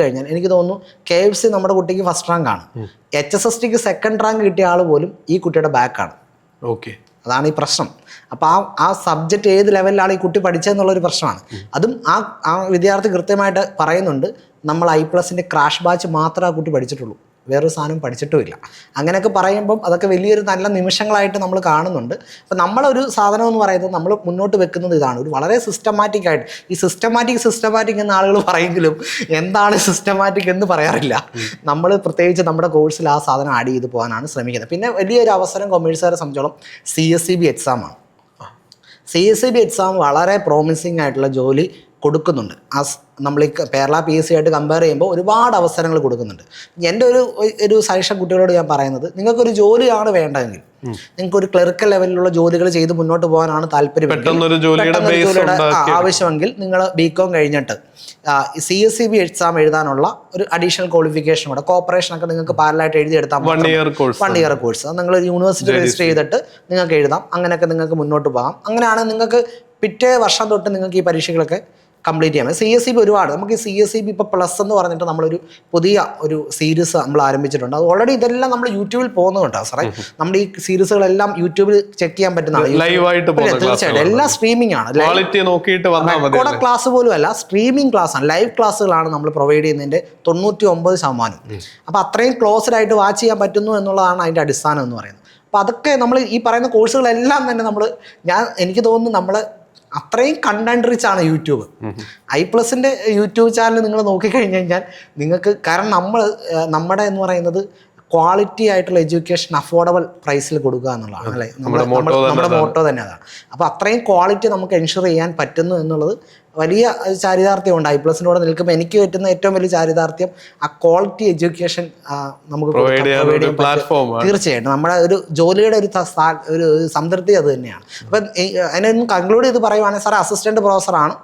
കഴിഞ്ഞാൽ എനിക്ക് തോന്നുന്നു KFC നമ്മുടെ കുട്ടിക്ക് ഫസ്റ്റ് റാങ്ക് ആണ്. HSSTക്ക് സെക്കൻഡ് റാങ്ക് കിട്ടിയ ആൾ പോലും ഈ കുട്ടിയുടെ ബാക്കാണ്. ഓക്കെ, അതാണ് ഈ പ്രശ്നം. അപ്പോൾ ആ സബ്ജക്റ്റ് ഏത് ലെവലിലാണ് ഈ കുട്ടി പഠിച്ചതെന്നുള്ളൊരു പ്രശ്നമാണ്. അതും ആ വിദ്യാർത്ഥി കൃത്യമായിട്ട് പറയുന്നുണ്ട്, നമ്മൾ I+ന്റെ ക്രാഷ് ബാച്ച് മാത്രമേ ആ കുട്ടി പഠിച്ചിട്ടുള്ളൂ, വേറൊരു സാധനം പഠിച്ചിട്ടുമില്ല. അങ്ങനെയൊക്കെ പറയുമ്പം അതൊക്കെ വലിയൊരു നല്ല നിമിഷങ്ങളായിട്ട് നമ്മൾ കാണുന്നുണ്ട്. അപ്പം നമ്മളൊരു സാധനം എന്ന് പറയുന്നത് നമ്മൾ മുന്നോട്ട് വെക്കുന്നത് ഇതാണ്, ഒരു വളരെ സിസ്റ്റമാറ്റിക് ആയിട്ട്. ഈ സിസ്റ്റമാറ്റിക് എന്ന ആളുകൾ പറയെങ്കിലും എന്താണ് സിസ്റ്റമാറ്റിക് എന്ന് പറയാറില്ല. നമ്മൾ പ്രത്യേകിച്ച് നമ്മുടെ കോഴ്സിൽ ആ സാധനം ആഡ് ചെയ്ത് പോകാനാണ് ശ്രമിക്കുന്നത്. പിന്നെ വലിയൊരു അവസരം കൊമേഴ്സുകാരെ സംബന്ധിച്ചോളം CSEB എക്സാമാണ്. CSEB എക്സാം വളരെ പ്രോമിസിങ് ആയിട്ടുള്ള ജോലി കൊടുക്കുന്നുണ്ട്. നമ്മൾ ഈ കേരള PSC ആയിട്ട് കമ്പയർ ചെയ്യുമ്പോൾ ഒരുപാട് അവസരങ്ങൾ കൊടുക്കുന്നുണ്ട്. എൻ്റെ ഒരു സജഷൻ കുട്ടികളോട് ഞാൻ പറയുന്നത്, നിങ്ങൾക്കൊരു ജോലിയാണ് വേണ്ടതെങ്കിൽ, നിങ്ങൾക്ക് ഒരു ക്ലറിക്കൽ ലെവലിലുള്ള ജോലികൾ ചെയ്ത് മുന്നോട്ട് പോകാനാണ് താല്പര്യം, ആവശ്യമെങ്കിൽ നിങ്ങൾ BCom കഴിഞ്ഞിട്ട് CSEB എക്സാം എഴുതാനുള്ള ഒരു അഡീഷണൽ ക്വാളിഫിക്കേഷൻ കൂടെ, കോപ്പറേഷനൊക്കെ നിങ്ങൾക്ക് പാരലായിട്ട് എഴുതിയെടുത്താൽ 1 ഇയർ കോഴ്സ് അത് നിങ്ങൾ യൂണിവേഴ്സിറ്റി രജിസ്റ്റർ ചെയ്തിട്ട് നിങ്ങൾക്ക് എഴുതാം. അങ്ങനെയൊക്കെ നിങ്ങൾക്ക് മുന്നോട്ട് പോകാം. അങ്ങനെയാണ് നിങ്ങൾക്ക് പിറ്റേ വർഷം തൊട്ട് നിങ്ങൾക്ക് ഈ പരീക്ഷകളൊക്കെ കംപ്ലീറ്റ് ചെയ്യാം. CSEB ഒരുപാട് നമുക്ക് CSEB ഇപ്പോൾ പ്ലസ് എന്ന് പറഞ്ഞിട്ട് നമ്മളൊരു പുതിയ ഒരു സീരീസ് നമ്മൾ ആരംഭിച്ചിട്ടുണ്ട്. അത് ഓൾറെഡി ഇതെല്ലാം നമ്മൾ യൂട്യൂബിൽ പോകുന്നുണ്ടോ സാറേ? നമ്മുടെ ഈ സീരീസുകളെല്ലാം യൂട്യൂബിൽ ചെക്ക് ചെയ്യാൻ പറ്റുന്നതാണ്. തീർച്ചയായിട്ടും എല്ലാം സ്ട്രീമിംഗ് ആണ്. റെക്കോർഡ് ക്ലാസ് പോലും അല്ല, സ്ട്രീമിംഗ് ക്ലാസ് ആണ്. ലൈവ് ക്ലാസ്സുകളാണ് നമ്മൾ പ്രൊവൈഡ് ചെയ്യുന്നതിൻ്റെ 99%. അപ്പോൾ അത്രയും ക്ലോസ്ഡ് ആയിട്ട് വാച്ച് ചെയ്യാൻ പറ്റുന്നു എന്നുള്ളതാണ് അതിൻ്റെ അടിസ്ഥാനം എന്ന് പറയുന്നത്. അപ്പോൾ അതൊക്കെ നമ്മൾ ഈ പറയുന്ന കോഴ്സുകളെല്ലാം തന്നെ എനിക്ക് തോന്നുന്നു നമ്മൾ അത്രയും കണ്ടന്റ് റിച്ച് ആണ് യൂട്യൂബ്. I+ന്റെ യൂട്യൂബ് ചാനൽ നിങ്ങൾ നോക്കിക്കഴിഞ്ഞ് കഴിഞ്ഞാൽ നിങ്ങൾക്ക്, കാരണം നമ്മുടെ എന്ന് പറയുന്നത് ക്വാളിറ്റി ആയിട്ടുള്ള എഡ്യൂക്കേഷൻ അഫോർഡബിൾ പ്രൈസിൽ കൊടുക്കുക എന്നുള്ളതാണ് അല്ലേ നമ്മുടെ മോട്ടോ തന്നെ അതാണ്. അപ്പോൾ അത്രയും ക്വാളിറ്റി നമുക്ക് എൻഷുർ ചെയ്യാൻ പറ്റുന്നു എന്നുള്ളത് വലിയ ചാരിതാർത്ഥ്യമുണ്ട്. I+ന്റെ കൂടെ നിൽക്കുമ്പോൾ എനിക്ക് പറ്റുന്ന ഏറ്റവും വലിയ ചാരിതാർത്ഥ്യം ആ ക്വാളിറ്റി എഡ്യൂക്കേഷൻ നമുക്ക് തീർച്ചയായിട്ടും നമ്മുടെ ഒരു ജോലിയുടെ ഒരു സംതൃപ്തി അത് തന്നെയാണ്. അപ്പം അതിനൊന്ന് കൺക്ലൂഡ് ചെയ്ത് പറയുവാണെങ്കിൽ സാർ അസിസ്റ്റന്റ് പ്രൊഫസറാണ്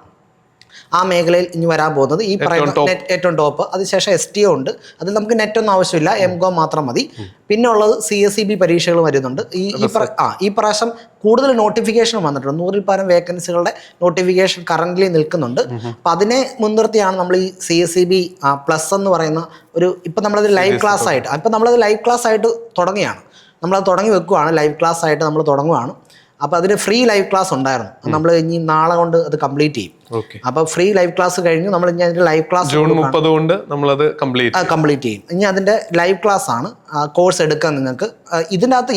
ആ മേഖലയിൽ ഇനി വരാൻ പോകുന്നത്. ഈ പറയുന്ന ഏറ്റവും ടോപ്പ്. അതിനുശേഷം STO ഉണ്ട്, അതിൽ നമുക്ക് നെറ്റൊന്നും ആവശ്യമില്ല, MCOM മാത്രം മതി. പിന്നെ ഉള്ളത് CSEB പരീക്ഷകൾ വരുന്നുണ്ട്. ഈ പ്രാവശ്യം കൂടുതൽ നോട്ടിഫിക്കേഷൻ വന്നിട്ടുണ്ട്. 100-ൽ പരം വേക്കൻസികളുടെ നോട്ടിഫിക്കേഷൻ കറന്റ്ലി നിൽക്കുന്നുണ്ട്. അപ്പം അതിനെ മുൻനിർത്തിയാണ് നമ്മൾ ഈ CSEB പ്ലസ് എന്ന് പറയുന്ന ഇപ്പം നമ്മളത് ലൈവ് ക്ലാസ് ആയിട്ട് തുടങ്ങിയാണ്. നമ്മളത് തുടങ്ങി വെക്കുവാണ്, ലൈവ് ക്ലാസ് ആയിട്ട് നമ്മൾ തുടങ്ങുവാണ്. അപ്പോൾ അതിന് ഫ്രീ ലൈവ് ക്ലാസ് ഉണ്ടായിരുന്നു, നമ്മൾ ഇനി നാളെ കൊണ്ട് അത് കംപ്ലീറ്റ് ചെയ്യും. അപ്പോൾ ഫ്രീ ലൈവ് ക്ലാസ് കഴിഞ്ഞു, നമ്മൾ ഇനി അതിന്റെ ലൈവ് ക്ലാസ് ജൂൺ 30 കൊണ്ട് നമ്മളത് കംപ്ലീറ്റ് ചെയ്യും. ഇനി അതിന്റെ ലൈവ് ക്ലാസ് ആണ് കോഴ്സ് എടുക്കാൻ നിങ്ങൾക്ക്. ഇതിൻ്റെ അകത്ത്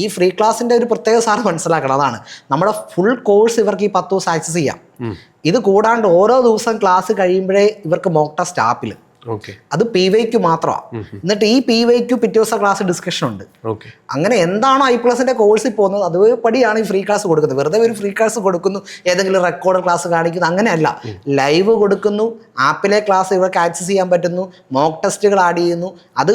ഈ ഫ്രീ ക്ലാസ്സിന്റെ ഒരു പ്രത്യേക സാർ മനസ്സിലാക്കണം, അതാണ് നമ്മുടെ ഫുൾ കോഴ്സ് ഇവർക്ക് ഈ 10 ദിവസം ആക്സസ് ചെയ്യാം. ഇത് കൂടാണ്ട് ഓരോ ദിവസം ക്ലാസ് കഴിയുമ്പോഴേ ഇവർക്ക് മോക്ക് ടെസ്റ്റ് ആപ്പിൽ അത് PYQ മാത്രമാണ്. എന്നിട്ട് ഈ PYQ പിറ്റേ ദിവസം ക്ലാസ് ഡിസ്കഷൻ ഉണ്ട്. അങ്ങനെ എന്താണോ I+ന്റെ കോഴ്സിൽ പോകുന്നത് അതുപടിയാണ് ഈ ഫ്രീ ക്ലാസ് കൊടുക്കുന്നത്. വെറുതെ ഒരു ഫ്രീ ക്ലാസ് കൊടുക്കുന്നു, ഏതെങ്കിലും റെക്കോർഡ് ക്ലാസ് കാണിക്കുന്നു, അങ്ങനെയല്ല. ലൈവ് കൊടുക്കുന്നു, ആപ്പിലെ ക്ലാസ് ഇവർക്ക് ആക്സസ് ചെയ്യാൻ പറ്റുന്നു, മോക്ക് ടെസ്റ്റുകൾ ആഡ് ചെയ്യുന്നു. അത്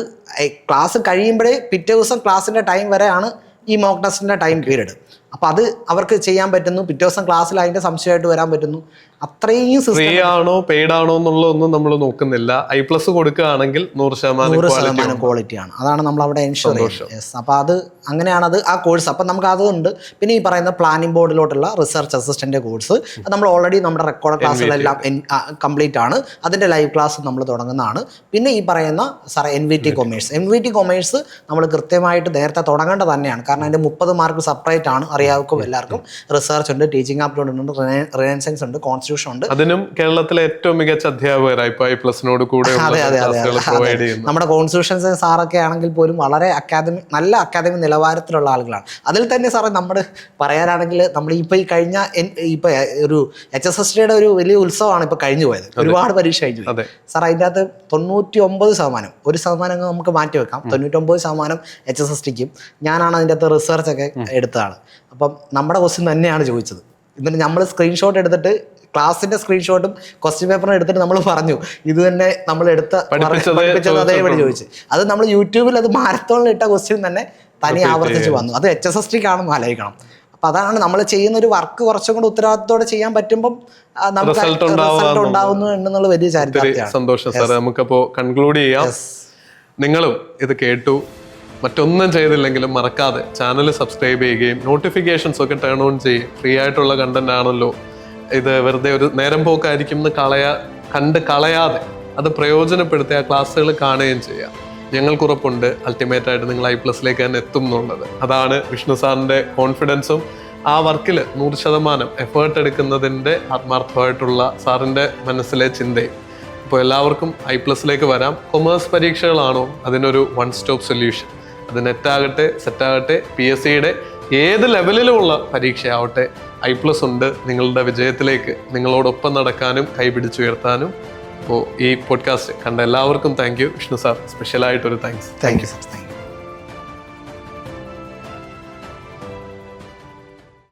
ക്ലാസ് കഴിയുമ്പോഴേ പിറ്റേ ദിവസം ക്ലാസ്സിൻ്റെ ടൈം വരെയാണ് ഈ മോക്ക് ടെസ്റ്റിൻ്റെ ടൈം പീരീഡ്. അപ്പം അത് അവർക്ക് ചെയ്യാൻ പറ്റുന്നു. പിറ്റേ ദിവസം ക്ലാസ്സിൽ അതിൻ്റെ സംശയമായിട്ട് വരാൻ പറ്റുന്നു. അത്രയും ഫ്രീ ആണോ പെയ്ഡ് ആണോ എന്നുള്ളതൊന്നും നമ്മൾ നോക്കുന്നില്ല. I+ കൊടുക്കുകയാണെങ്കിൽ 100% ക്വാളിറ്റിയാണ്. അതാണ് നമ്മൾ അവിടെ എൻഷുർ ചെയ്യുന്നത്. അപ്പോൾ അത് അങ്ങനെയാണത് ആ കോഴ്സ്. അപ്പം നമുക്ക് അതുണ്ട്. പിന്നെ ഈ പറയുന്ന പ്ലാനിംഗ് ബോർഡിലോട്ടുള്ള റിസർച്ച് അസിസ്റ്റന്റ് കോഴ്സ് നമ്മൾ ഓൾറെഡി നമ്മുടെ റെക്കോർഡ് ക്ലാസ്സുകളെല്ലാം കംപ്ലീറ്റ് ആണ്. അതിൻ്റെ ലൈവ് ക്ലാസ് നമ്മൾ തുടങ്ങുന്നതാണ്. പിന്നെ ഈ പറയുന്ന NVT കൊമേഴ്സ് നമ്മൾ കൃത്യമായിട്ട് നേരത്തെ തുടങ്ങേണ്ടത് തന്നെയാണ്. കാരണം അതിൻ്റെ 30 മാർക്ക് സെപ്പറേറ്റ് ആണ്. അറിയാവുന്ന എല്ലാവർക്കും. റിസർച്ച് ഉണ്ട്, ടീച്ചിങ് ആപ്റ്റിറ്റ്യൂഡ് ഉണ്ട്, റിനൈസൻസ് ഉണ്ട്, കോൺസ്റ്റിറ്റ്യൂഷൻ ഉണ്ട്. അതിനും കേരളത്തിലെ ഏറ്റവും മികച്ച അധ്യാപകരായി ഇപ്പോൾ +നോട് കൂടെ പ്രൊവൈഡ് ചെയ്യുന്നു. നമ്മുടെ കോൺസ്റ്റിറ്റ്യൂഷൻസ് സാറൊക്കെ ആണെങ്കിൽ പോലും വളരെ നല്ല അക്കാദമിക് നിലവാരത്തിലുള്ള ആളുകളാണ്. അതിൽ തന്നെ സാറേ നമ്മൾ പറയാനാണെങ്കിൽ നമ്മൾ ഇപ്പോൾ ഈ കഴിഞ്ഞ ഇപ്പോൾ ഒരു HSSTയുടെ ഒരു വലിയ ഉത്സവമാണ് ഇപ്പോൾ കഴിഞ്ഞു പോയത്. ഒരുപാട് പരീക്ഷ കഴിഞ്ഞു പോയി സാർ. അതിൻ്റെ അകത്ത് 99%, 1% നമുക്ക് മാറ്റി വെക്കാം, 99% HSSTക്കും ഞാനാണ് അതിൻ്റെ അകത്ത് റിസർച്ചൊക്കെ എടുത്തതാണ്. അപ്പം നമ്മുടെ ക്വസ്റ്റ്യൻ തന്നെയാണ് ചോദിച്ചത്. എന്നിട്ട് നമ്മൾ സ്ക്രീൻഷോട്ട് എടുത്തിട്ട് ക്ലാസ്സിന്റെ സ്ക്രീൻഷോട്ടും ക്വസ്റ്റ്യൻ പേപ്പറും എടുത്തിട്ട് നമ്മൾ പറഞ്ഞു ഇത് തന്നെ നമ്മൾ പഠിപ്പിച്ചത് അതേപടി ചോദിച്ചു. അത് നമ്മൾ യൂട്യൂബിൽ അത് മാരത്തോണിൽ ഇട്ട ക്വസ്റ്റ്യൻ തന്നെ തനി ആവർത്തിച്ച് വന്നു. അത് HSSTക്കാണെന്ന് ആലോചിക്കണം. അപ്പം അതാണ് നമ്മൾ ചെയ്യുന്ന ഒരു വർക്ക് കുറച്ചും കൂടെ ഉത്തരവാദിത്തോടെ ചെയ്യാൻ പറ്റുമ്പം നമുക്ക് റിസൾട്ട് ഉണ്ടാവുന്നു എന്നുള്ള വലിയ ചാരിത്രം. സന്തോഷം സാർ. നമുക്കപ്പോ കൺക്ലൂഡ് ചെയ്യാം. നിങ്ങളും ഇത് കേട്ടു, മറ്റൊന്നും ചെയ്തില്ലെങ്കിലും മറക്കാതെ ചാനൽ സബ്സ്ക്രൈബ് ചെയ്യുകയും നോട്ടിഫിക്കേഷൻസ് ഒക്കെ ടേൺ ഓൺ ചെയ്യും. ഫ്രീ ആയിട്ടുള്ള കണ്ടന്റ് ആണല്ലോ ഇത്, വെറുതെ ഒരു നേരം പോക്കായിരിക്കും എന്ന് കളയാതെ അത് പ്രയോജനപ്പെടുത്തി ആ ക്ലാസ്സുകൾ കാണുകയും ചെയ്യാം. ഞങ്ങൾക്കുറപ്പുണ്ട് അൾട്ടിമേറ്റ് ആയിട്ട് നിങ്ങൾ I+ലേക്ക് തന്നെ എത്തും എന്നുള്ളത്. അതാണ് വിഷ്ണു സാറിന്റെ കോൺഫിഡൻസും ആ വർക്കിൽ 100% എഫേർട്ട് എടുക്കുന്നതിൻ്റെ ആത്മാർത്ഥമായിട്ടുള്ള സാറിൻ്റെ മനസ്സിലെ ചിന്തയും. അപ്പോൾ എല്ലാവർക്കും I+ലേക്ക് വരാം. കൊമേഴ്സ് പരീക്ഷകളാണോ അതിനൊരു വൺ സ്റ്റോപ്പ് സൊല്യൂഷൻ. അത് നെറ്റാകട്ടെ, സെറ്റാകട്ടെ, PSCയുടെ ഏത് ലെവലിലുമുള്ള പരീക്ഷയാവട്ടെ, I+ ഉണ്ട് നിങ്ങളുടെ വിജയത്തിലേക്ക് നിങ്ങളോടൊപ്പം നടക്കാനും കൈപിടിച്ചുയർത്താനും. അപ്പോൾ ഈ പോഡ്കാസ്റ്റ് കണ്ട എല്ലാവർക്കും താങ്ക് യു. വിഷ്ണു സാർ, സ്പെഷ്യലായിട്ടൊരു താങ്ക്സ്. Thank you sir.